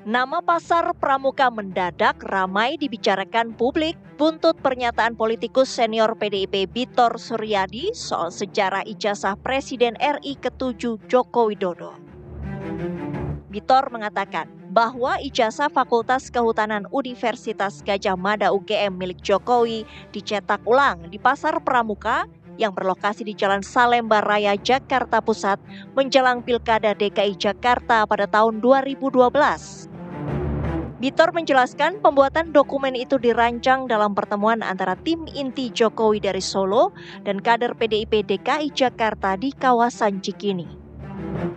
Nama Pasar Pramuka mendadak ramai dibicarakan publik buntut pernyataan politikus senior PDIP Bitor Suryadi soal sejarah ijazah Presiden RI ke-7 Joko Widodo. Bitor mengatakan bahwa ijazah Fakultas Kehutanan Universitas Gadjah Mada UGM milik Jokowi dicetak ulang di Pasar Pramuka yang berlokasi di Jalan Salemba Raya, Jakarta Pusat menjelang Pilkada DKI Jakarta pada tahun 2012. Bitor menjelaskan pembuatan dokumen itu dirancang dalam pertemuan antara tim inti Jokowi dari Solo dan kader PDIP DKI Jakarta di kawasan Cikini.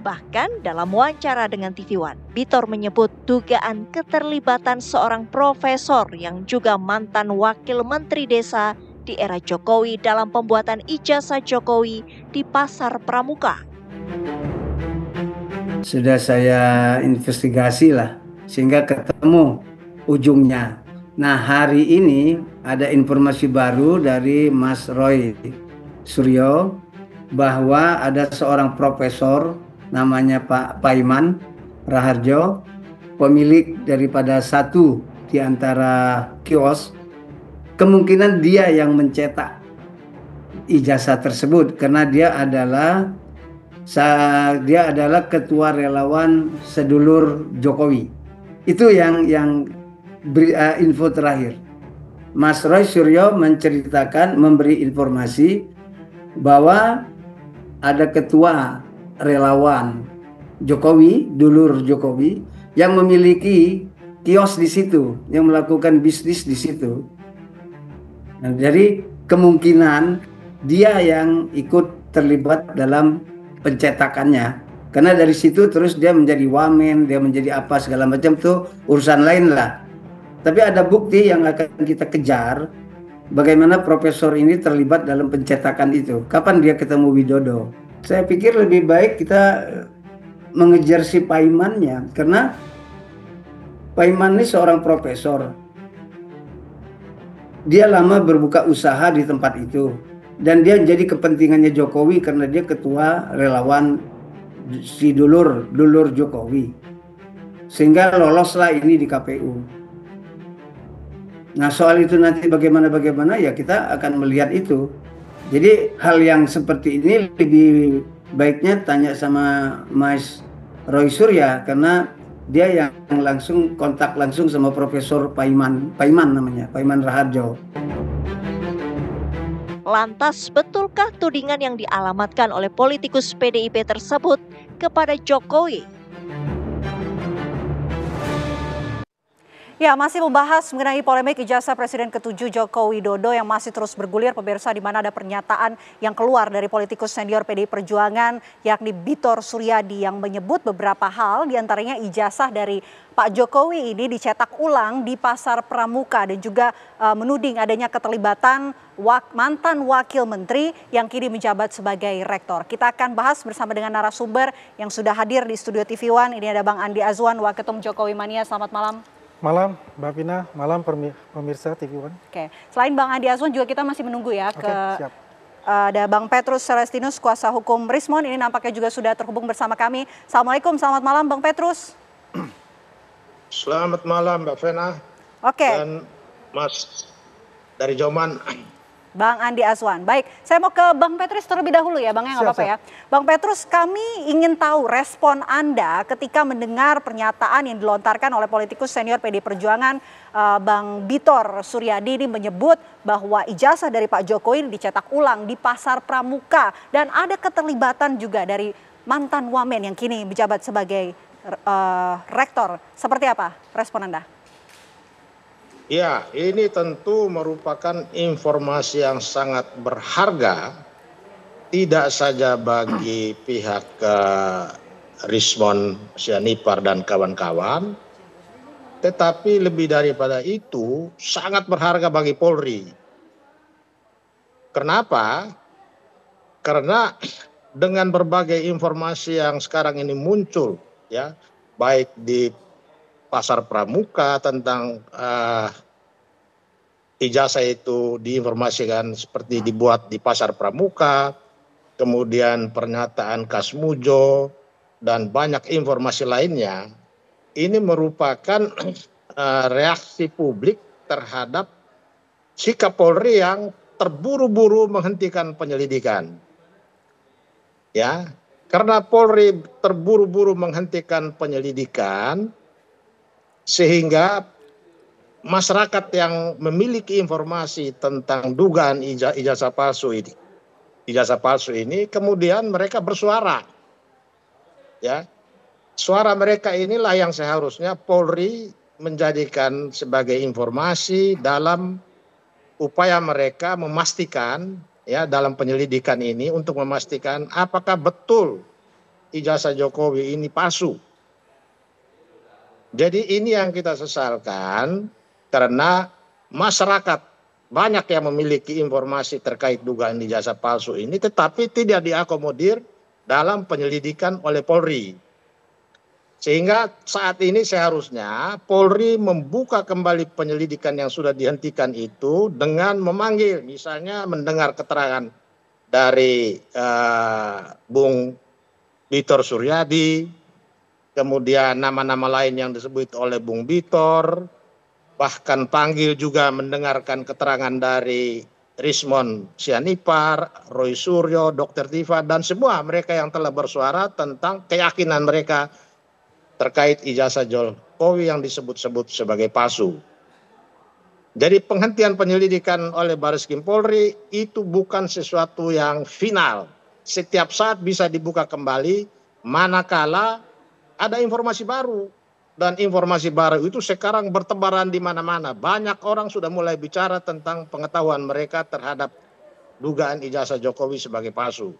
Bahkan dalam wawancara dengan TV One, Bitor menyebut dugaan keterlibatan seorang profesor yang juga mantan wakil menteri desa di era Jokowi dalam pembuatan ijazah Jokowi di Pasar Pramuka. Sudah saya investigasi lah, sehingga ketemu ujungnya. Nah, hari ini ada informasi baru dari Mas Roy Suryo bahwa ada seorang profesor namanya Pak Paiman Raharjo, pemilik daripada satu di antara kios. Kemungkinan dia yang mencetak ijazah tersebut karena dia adalah ketua relawan sedulur Jokowi. Itu yang info terakhir. Mas Roy Suryo menceritakan, memberi informasi bahwa ada ketua relawan Jokowi, dulur Jokowi, yang memiliki kios di situ, yang melakukan bisnis di situ. Nah, jadi kemungkinan dia yang ikut terlibat dalam pencetakannya, karena dari situ terus dia menjadi wamen, dia menjadi apa segala macam, tuh urusan lain lah. Tapi ada bukti yang akan kita kejar, bagaimana profesor ini terlibat dalam pencetakan itu. Kapan dia ketemu Widodo? Saya pikir lebih baik kita mengejar si Paimannya, karena Paiman ini seorang profesor. Dia lama berbuka usaha di tempat itu, dan dia jadi kepentingannya Jokowi karena dia ketua relawan si dulur Jokowi, sehingga loloslah ini di KPU. Nah, soal itu nanti bagaimana ya kita akan melihat itu. Jadi hal yang seperti ini lebih baiknya tanya sama Mas Roy Surya, karena dia yang langsung kontak langsung sama Profesor Paiman namanya, Paiman Raharjo. Lantas, betulkah tudingan yang dialamatkan oleh politikus PDIP tersebut kepada Jokowi? Ya, masih membahas mengenai polemik ijazah Presiden ke-7 Joko Widodo yang masih terus bergulir, pemirsa, di mana ada pernyataan yang keluar dari politikus senior PDI Perjuangan yakni Bitor Suryadi yang menyebut beberapa hal, diantaranya ijazah dari Pak Jokowi ini dicetak ulang di Pasar Pramuka dan juga menuding adanya keterlibatan mantan wakil menteri yang kini menjabat sebagai rektor. Kita akan bahas bersama dengan narasumber yang sudah hadir di studio TV One. Ini ada Bang Andi Azwan, Waketum Jokowi Mania. Selamat malam. Malam Mbak Pina, malam pemirsa TV One. Oke, selain Bang Andi Azwan juga kita masih menunggu ya siap. Ada Bang Petrus Celestinus, kuasa hukum Rismon, ini nampaknya juga sudah terhubung bersama kami. Assalamualaikum, selamat malam Bang Petrus. Selamat malam Mbak Vena. Oke. Dan Mas dari Joman. Bang Andi Azwan. Baik, saya mau ke Bang Petrus terlebih dahulu ya Bang, ya nggak apa-apa ya. Bang Petrus, kami ingin tahu respon Anda ketika mendengar pernyataan yang dilontarkan oleh politikus senior PDI Perjuangan Bang Bitor Suryadi ini menyebut bahwa ijazah dari Pak Jokowi dicetak ulang di Pasar Pramuka dan ada keterlibatan juga dari mantan wamen yang kini menjabat sebagai rektor. Seperti apa respon Anda? Ya, ini tentu merupakan informasi yang sangat berharga, tidak saja bagi pihak Rismon Sianipar dan kawan-kawan, tetapi lebih daripada itu sangat berharga bagi Polri. Kenapa? Karena dengan berbagai informasi yang sekarang ini muncul, ya, baik di Pasar Pramuka tentang ijazah itu diinformasikan seperti dibuat di Pasar Pramuka, kemudian pernyataan Kasmujo dan banyak informasi lainnya, ini merupakan reaksi publik terhadap sikap Polri yang terburu-buru menghentikan penyelidikan. Ya, karena Polri terburu-buru menghentikan penyelidikan, sehingga masyarakat yang memiliki informasi tentang dugaan ijazah palsu ini kemudian mereka bersuara. Ya, suara mereka inilah yang seharusnya Polri menjadikan sebagai informasi dalam upaya mereka memastikan, ya, dalam penyelidikan ini untuk memastikan apakah betul ijazah Jokowi ini palsu. Jadi ini yang kita sesalkan, karena masyarakat banyak yang memiliki informasi terkait dugaan ijazah palsu ini tetapi tidak diakomodir dalam penyelidikan oleh Polri. Sehingga saat ini seharusnya Polri membuka kembali penyelidikan yang sudah dihentikan itu dengan memanggil, misalnya mendengar keterangan dari Bung Bitor Suryadi, kemudian nama-nama lain yang disebut oleh Bung Bitor, bahkan panggil juga mendengarkan keterangan dari Rismond Sianipar, Roy Suryo, Dr. Diva, dan semua mereka yang telah bersuara tentang keyakinan mereka terkait ijazah Jokowi yang disebut-sebut sebagai palsu. Jadi penghentian penyelidikan oleh Bareskrim Polri itu bukan sesuatu yang final. Setiap saat bisa dibuka kembali manakala ada informasi baru. Dan informasi baru itu sekarang bertebaran di mana-mana. Banyak orang sudah mulai bicara tentang pengetahuan mereka terhadap dugaan ijazah Jokowi sebagai palsu.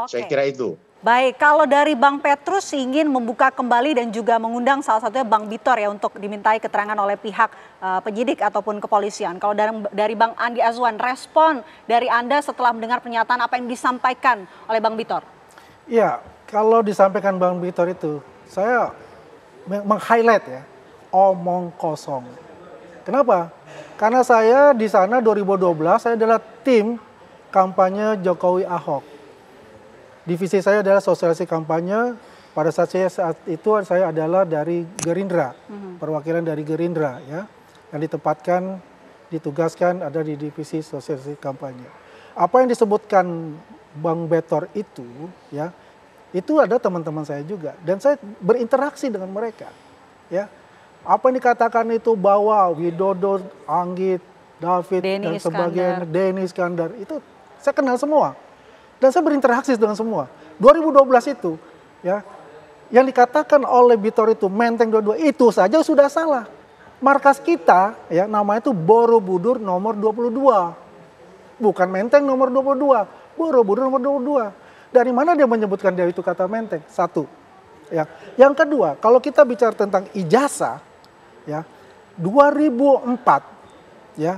Saya kira itu. Baik, kalau dari Bang Petrus ingin membuka kembali dan juga mengundang salah satunya Bang Bitor ya untuk dimintai keterangan oleh pihak penyidik ataupun kepolisian. Kalau dari Bang Andi Azwan, respon dari Anda setelah mendengar pernyataan apa yang disampaikan oleh Bang Bitor? Ya, kalau disampaikan Bang Bitor itu, saya meng-highlight ya, omong kosong. Kenapa? Karena saya di sana 2012, saya adalah tim kampanye Jokowi Ahok. Divisi saya adalah sosialisasi kampanye. Pada saat itu saya adalah dari Gerindra, perwakilan dari Gerindra ya, yang ditugaskan ada di divisi sosialisasi kampanye. Apa yang disebutkan Bang Betor itu ya, itu ada teman-teman saya juga dan saya berinteraksi dengan mereka ya. Apa yang dikatakan itu bahwa Widodo, Anggit, David dan sebagainya, Denny Iskandar, itu saya kenal semua. Dan saya berinteraksi dengan semua. 2012 itu, ya, yang dikatakan oleh Bitor itu Menteng 22 itu saja sudah salah. Markas kita, ya, namanya itu Borobudur nomor 22, bukan Menteng nomor 22, Borobudur nomor 22. Dari mana dia menyebutkan dia itu kata Menteng? Satu, ya. Yang kedua, kalau kita bicara tentang ijazah, ya, 2004. Ya,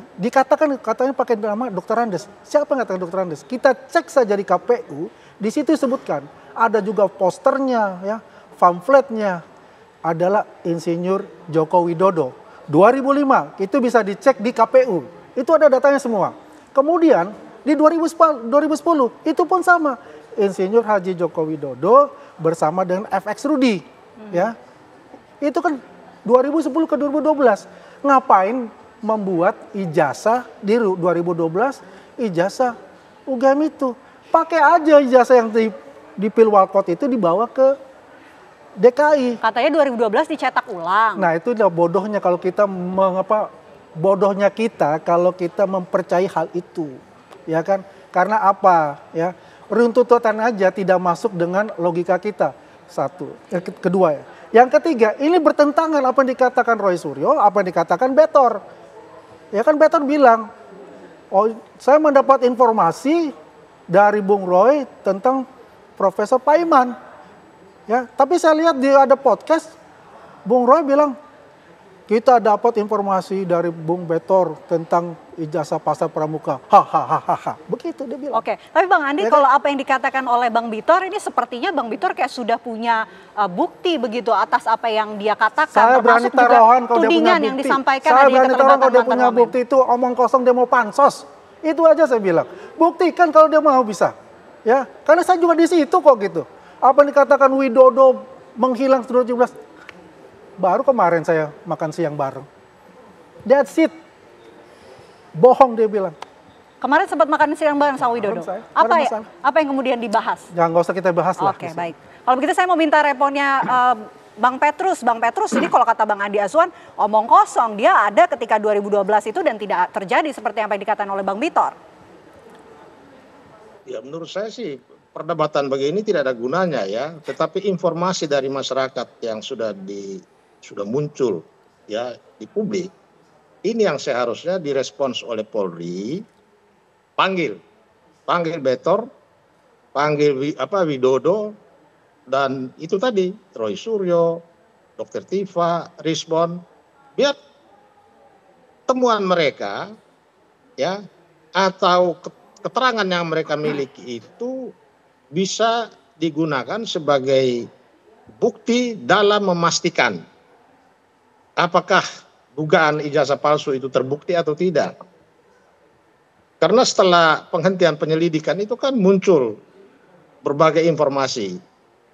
katanya pakai nama Dr. Andes. Siapa yang katakan Dr. Andes? Kita cek saja di KPU, di situ disebutkan ada juga posternya, ya, pamfletnya adalah Insinyur Joko Widodo. 2005 itu bisa dicek di KPU. Itu ada datanya semua. Kemudian di 2010 itu pun sama, Insinyur Haji Joko Widodo bersama dengan FX Rudi, ya. Itu kan 2010 ke 2012. Ngapain membuat ijazah di 2012 ijazah UGM itu? Pakai aja ijazah yang di Pilwalkot itu dibawa ke DKI. Katanya 2012 dicetak ulang. Nah, itu udah bodohnya kalau kita bodohnya kita kalau kita mempercayai hal itu. Ya kan? Karena apa? Ya, runtutan aja tidak masuk dengan logika kita. Satu. Kedua ya. Yang ketiga, ini bertentangan apa yang dikatakan Roy Suryo, apa yang dikatakan Betor. Ya kan Betor bilang, oh saya mendapat informasi dari Bung Roy tentang Profesor Paiman. Ya, tapi saya lihat di ada podcast, Bung Roy bilang, kita dapat informasi dari Bung Betor tentang ijazah pasar pramuka. Hahaha. Begitu dia bilang. Oke, tapi Bang Andi, ya, kalau apa yang dikatakan oleh Bang Bitor ini sepertinya Bang Bitor kayak sudah punya bukti begitu atas apa yang dia katakan. Saya berani taruhan kalau dia punya bukti. Yang disampaikan saya berani taruhan kalau dia punya bukti itu omong kosong, dia mau pansos. Itu aja saya bilang. Buktikan kalau dia mau bisa. Ya, karena saya juga di situ kok gitu. Apa yang dikatakan Widodo menghilang 2017. Baru kemarin saya makan siang bareng. That's it. Bohong dia bilang. Kemarin sempat makan siang bareng sama Widodo. Apa yang kemudian dibahas? Ya nggak usah kita bahas lah. Oke, baik. Kalau begitu saya mau minta responnya Bang Petrus. Bang Petrus, ini kalau kata Bang Andi Azwan, omong kosong. Dia ada ketika 2012 itu dan tidak terjadi seperti apa yang dikatakan oleh Bang Bitor. Ya menurut saya sih perdebatan begini tidak ada gunanya ya. Tetapi informasi dari masyarakat yang sudah muncul ya di publik, ini yang seharusnya direspons oleh Polri. Panggil Bitor, panggil Widodo, dan itu tadi Roy Suryo, Dr. Tifa, Rizwan, biar temuan mereka ya atau keterangan yang mereka miliki itu bisa digunakan sebagai bukti dalam memastikan apakah dugaan ijazah palsu itu terbukti atau tidak. Karena setelah penghentian penyelidikan itu kan muncul berbagai informasi.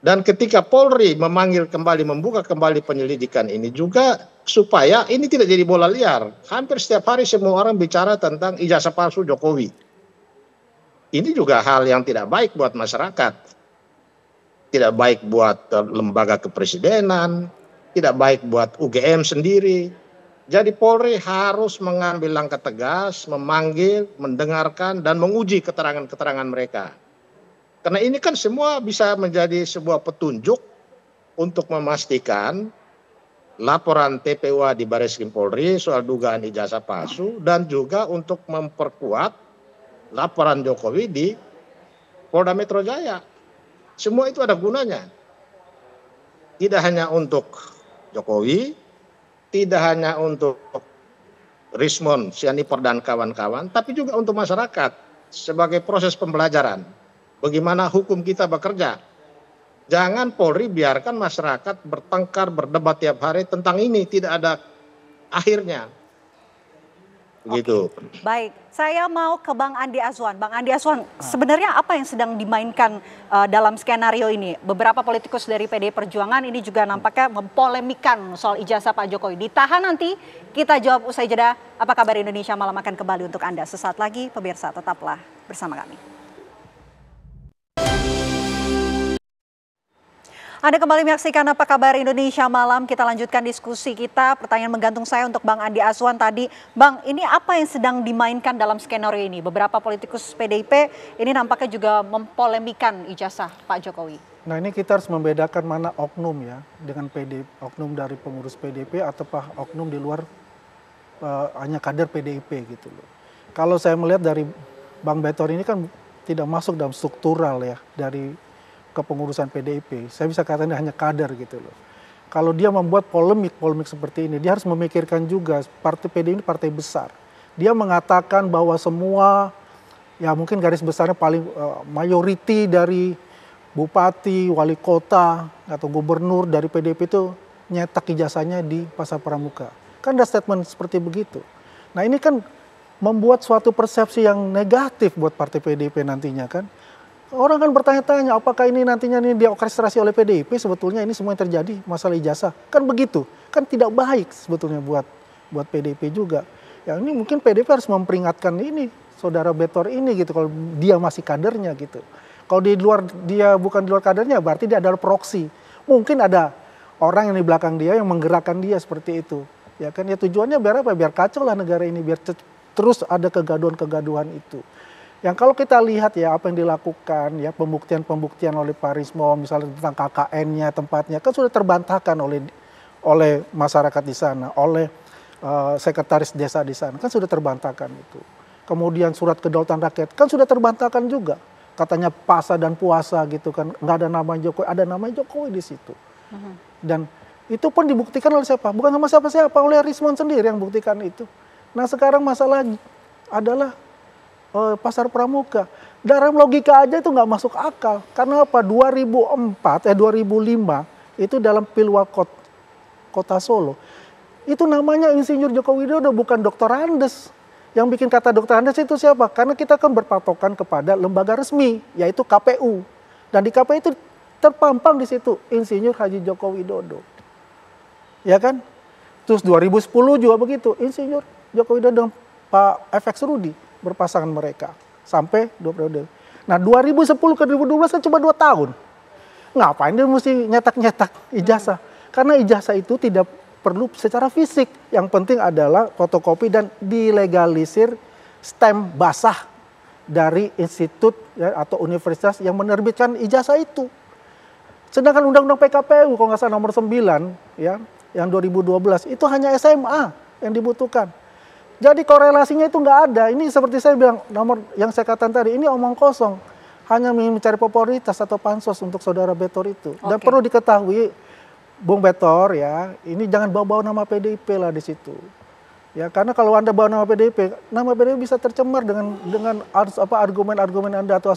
Dan ketika Polri membuka kembali penyelidikan ini juga supaya ini tidak jadi bola liar. Hampir setiap hari semua orang bicara tentang ijazah palsu Jokowi. Ini juga hal yang tidak baik buat masyarakat. Tidak baik buat lembaga kepresidenan, tidak baik buat UGM sendiri. Jadi Polri harus mengambil langkah tegas, memanggil, mendengarkan, dan menguji keterangan-keterangan mereka. Karena ini kan semua bisa menjadi sebuah petunjuk untuk memastikan laporan TPUA di Barreskrim Polri soal dugaan ijazah palsu dan juga untuk memperkuat laporan Jokowi di Polda Metro Jaya. Semua itu ada gunanya. Tidak hanya untuk Jokowi, tidak hanya untuk Rismon, Sianipar dan kawan-kawan, tapi juga untuk masyarakat sebagai proses pembelajaran. Bagaimana hukum kita bekerja. Jangan Polri biarkan masyarakat bertengkar, berdebat tiap hari tentang ini. Tidak ada akhirnya. Begitu. Oke. Baik, saya mau ke Bang Andi Azwan. Bang Andi Azwan, sebenarnya apa yang sedang dimainkan dalam skenario ini? Beberapa politikus dari PDI Perjuangan ini juga nampaknya mempolemikan soal ijazah Pak Jokowi. Ditahan nanti, kita jawab usai jeda. Apa kabar Indonesia Malam akan kembali untuk Anda. Sesaat lagi, pemirsa tetaplah bersama kami. Anda kembali menyaksikan Apa Kabar Indonesia Malam. Kita lanjutkan diskusi kita. Pertanyaan menggantung saya untuk Bang Andi Azwan tadi. Bang, ini apa yang sedang dimainkan dalam skenario ini? Beberapa politikus PDIP ini nampaknya juga mempolemikan ijazah Pak Jokowi. Nah, ini kita harus membedakan mana oknum ya dengan PDIP, oknum dari pengurus PDIP ataukah oknum di luar hanya kader PDIP gitu loh. Kalau saya melihat dari Bang Betor ini kan tidak masuk dalam struktural ya dari kepengurusan PDIP, saya bisa katakan hanya kader gitu loh. Kalau dia membuat polemik seperti ini, dia harus memikirkan juga partai PDIP ini partai besar. Dia mengatakan bahwa semua, ya mungkin garis besarnya paling mayoriti dari bupati, wali kota, atau gubernur dari PDIP itu nyetak ijazahnya di Pasar Pramuka. Kan ada statement seperti begitu. Nah ini kan membuat suatu persepsi yang negatif buat partai PDIP nantinya kan. Orang kan bertanya-tanya apakah ini nantinya ini diorkestrasi oleh PDIP, sebetulnya ini semua yang terjadi masalah ijazah. Kan begitu, kan tidak baik sebetulnya buat PDIP juga. Ya ini mungkin PDIP harus memperingatkan ini, saudara Betor ini gitu, kalau dia masih kadernya gitu. Kalau di luar dia bukan di luar kadernya berarti dia adalah proksi. Mungkin ada orang yang di belakang dia yang menggerakkan dia seperti itu. Ya kan ya tujuannya biar apa? Biar kacau lah negara ini, biar terus ada kegaduhan-kegaduhan itu. Yang kalau kita lihat ya apa yang dilakukan ya pembuktian oleh Pak Rismo misalnya tentang KKN-nya tempatnya kan sudah terbantahkan oleh masyarakat di sana, oleh sekretaris desa di sana kan sudah terbantahkan itu. Kemudian surat kedaulatan rakyat kan sudah terbantahkan juga. Katanya pasa dan puasa gitu kan nggak ada nama Jokowi, ada nama Jokowi di situ. Dan itu pun dibuktikan oleh siapa? Bukan sama siapa-siapa, oleh Rismon sendiri yang buktikan itu. Nah sekarang masalah adalah Pasar Pramuka. Dalam logika aja itu nggak masuk akal. Karena apa? 2005 itu dalam Pilwakot Kota Solo. Itu namanya Insinyur Joko Widodo, bukan Dr. Andes. Yang bikin kata Dr. Andes itu siapa? Karena kita kan berpatokan kepada lembaga resmi, yaitu KPU. Dan di KPU itu terpampang di situ Insinyur Haji Joko Widodo. ya kan? Terus 2010 juga begitu, Insinyur Joko Widodo dan Pak FX Rudi berpasangan mereka sampai 2 periode. Nah 2010 ke 2012 kan cuma 2 tahun. Ngapain dia mesti nyetak-nyetak ijazah? Karena ijazah itu tidak perlu secara fisik. Yang penting adalah fotokopi dan dilegalisir stem basah dari institut ya, atau universitas yang menerbitkan ijazah itu. Sedangkan Undang-Undang PKPU kalau nggak salah nomor 9 ya, yang 2012 itu hanya SMA yang dibutuhkan. Jadi korelasinya itu nggak ada. Ini seperti saya bilang, nomor yang saya katakan tadi, ini omong kosong. Hanya mencari popularitas atau pansos untuk saudara Betor itu. Dan perlu diketahui, Bung Betor ya, ini jangan bawa-bawa nama PDIP lah di situ. Ya, karena kalau Anda bawa nama PDIP bisa tercemar dengan argumen-argumen Anda atau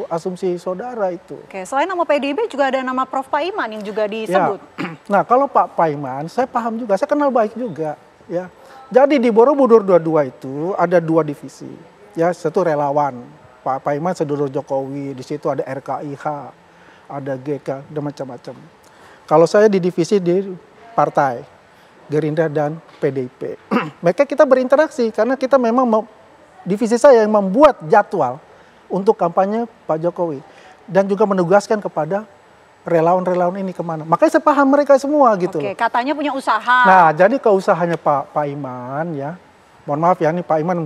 asumsi saudara itu. Oke, selain nama PDIP juga ada nama Prof. Paiman yang juga disebut. Ya. Nah, kalau Pak Paiman, saya paham juga, saya kenal baik juga. Ya, jadi di Borobudur 22 itu ada 2 divisi. Ya, satu relawan. Pak Paiman sedulur Jokowi, di situ ada RKIH, ada GK, dan macam-macam. Kalau saya di divisi di partai Gerindra dan PDIP. Mereka kita berinteraksi karena kita memang divisi saya yang membuat jadwal untuk kampanye Pak Jokowi dan juga menugaskan kepada relawan-relawan ini kemana. Makanya saya paham mereka semua gitu. Oke, katanya punya usaha. Nah, jadi keusahanya Pak Iman ya. Mohon maaf ya, ini Pak Iman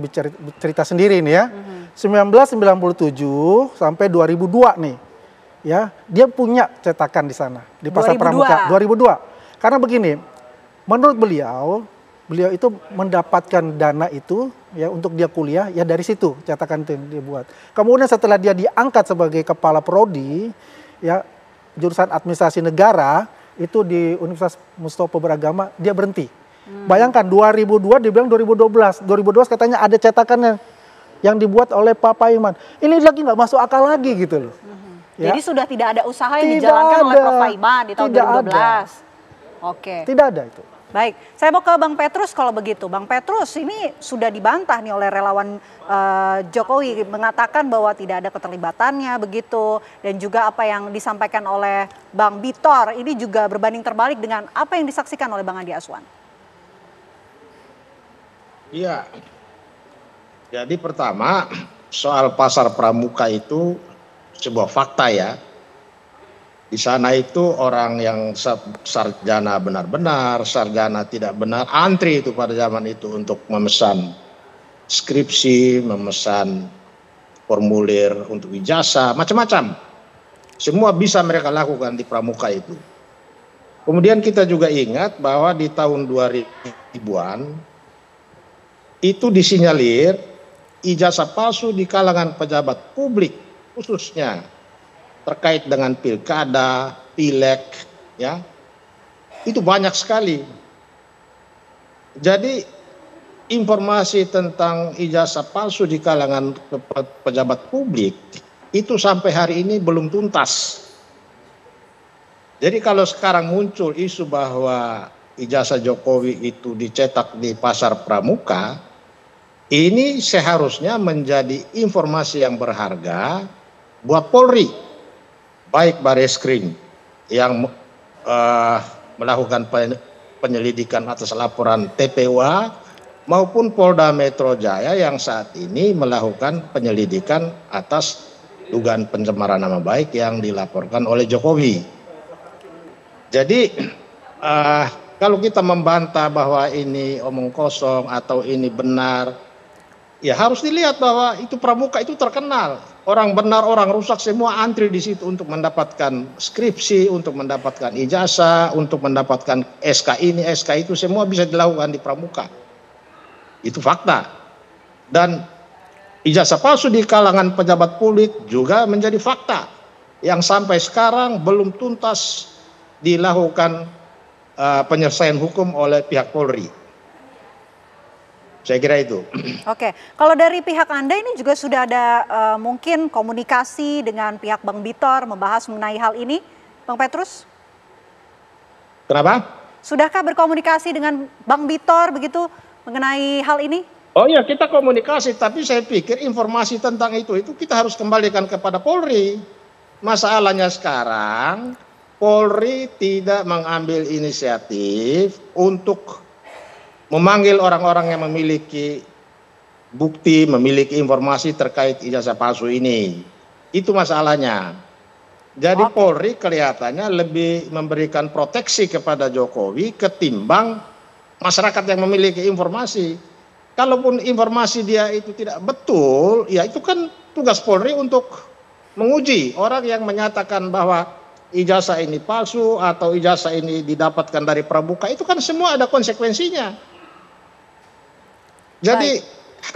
cerita sendiri nih ya. 1997 sampai 2002 nih. Ya, dia punya cetakan di sana di Pasar 2002. Pramuka 2002. Karena begini, menurut beliau itu mendapatkan dana itu ya untuk dia kuliah ya dari situ cetakan itu yang dia buat. Kemudian setelah dia diangkat sebagai kepala prodi ya jurusan administrasi negara itu di Universitas Mustopo Beragama dia berhenti. Bayangkan 2002 dia bilang 2012. 2012 katanya ada cetakannya yang dibuat oleh Pak Paiman. Ini lagi nggak masuk akal lagi gitu loh. Ya. Jadi sudah tidak ada usaha yang dijalankan oleh Prof. Paiman di tahun 2012. Oke. Tidak ada itu. Baik, saya mau ke Bang Petrus kalau begitu. Bang Petrus, ini sudah dibantah nih oleh relawan Jokowi mengatakan bahwa tidak ada keterlibatannya begitu. Dan juga apa yang disampaikan oleh Bang Bitor ini juga berbanding terbalik dengan apa yang disaksikan oleh Bang Andi Aswan. Iya, jadi pertama soal Pasar Pramuka itu sebuah fakta ya. Di sana itu orang yang sarjana benar-benar, sarjana tidak benar, antri itu pada zaman itu untuk memesan skripsi, memesan formulir untuk ijazah, macam-macam. Semua bisa mereka lakukan di Pramuka itu. Kemudian kita juga ingat bahwa di tahun 2000-an itu disinyalir ijazah palsu di kalangan pejabat publik khususnya terkait dengan pilkada, pileg, ya, itu banyak sekali. Jadi informasi tentang ijazah palsu di kalangan pejabat publik itu sampai hari ini belum tuntas. Jadi kalau sekarang muncul isu bahwa ijazah Jokowi itu dicetak di Pasar Pramuka, ini seharusnya menjadi informasi yang berharga buat Polri. Baik Bareskrim yang melakukan penyelidikan atas laporan TPWA maupun Polda Metro Jaya yang saat ini melakukan penyelidikan atas dugaan pencemaran nama baik yang dilaporkan oleh Jokowi. Jadi kalau kita membantah bahwa ini omong kosong atau ini benar, ya harus dilihat bahwa itu Pramuka itu terkenal. Orang benar, orang rusak semua antri di situ untuk mendapatkan skripsi, untuk mendapatkan ijazah, untuk mendapatkan SK ini, SK itu semua bisa dilakukan di Pramuka. Itu fakta. Dan ijazah palsu di kalangan pejabat publik juga menjadi fakta yang sampai sekarang belum tuntas dilakukan penyelesaian hukum oleh pihak Polri. Saya kira itu. Oke, kalau dari pihak Anda ini juga sudah ada mungkin komunikasi dengan pihak Bang Bitor membahas mengenai hal ini, Bang Petrus? Kenapa? Sudahkah berkomunikasi dengan Bang Bitor begitu mengenai hal ini? Oh iya, kita komunikasi, tapi saya pikir informasi tentang itu kita harus kembalikan kepada Polri. Masalahnya sekarang Polri tidak mengambil inisiatif untuk memanggil orang-orang yang memiliki bukti, memiliki informasi terkait ijazah palsu ini. Itu masalahnya. Jadi Polri kelihatannya lebih memberikan proteksi kepada Jokowi ketimbang masyarakat yang memiliki informasi. Kalaupun informasi dia itu tidak betul, ya itu kan tugas Polri untuk menguji orang yang menyatakan bahwa ijazah ini palsu atau ijazah ini didapatkan dari pramuka, itu kan semua ada konsekuensinya. Jadi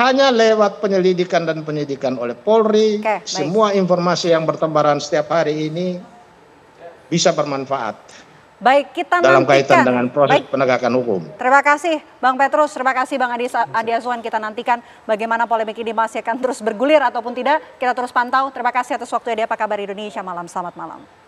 hanya lewat penyelidikan dan penyidikan oleh Polri, semua informasi yang bertebaran setiap hari ini bisa bermanfaat. Baik, kita dalam nantikan kaitan dengan proses penegakan hukum. Terima kasih Bang Petrus, terima kasih Bang Adi Azwan. Kita nantikan bagaimana polemik ini masih akan terus bergulir ataupun tidak. Kita terus pantau. Terima kasih atas waktunya di Apa Kabar Indonesia Malam. Selamat malam.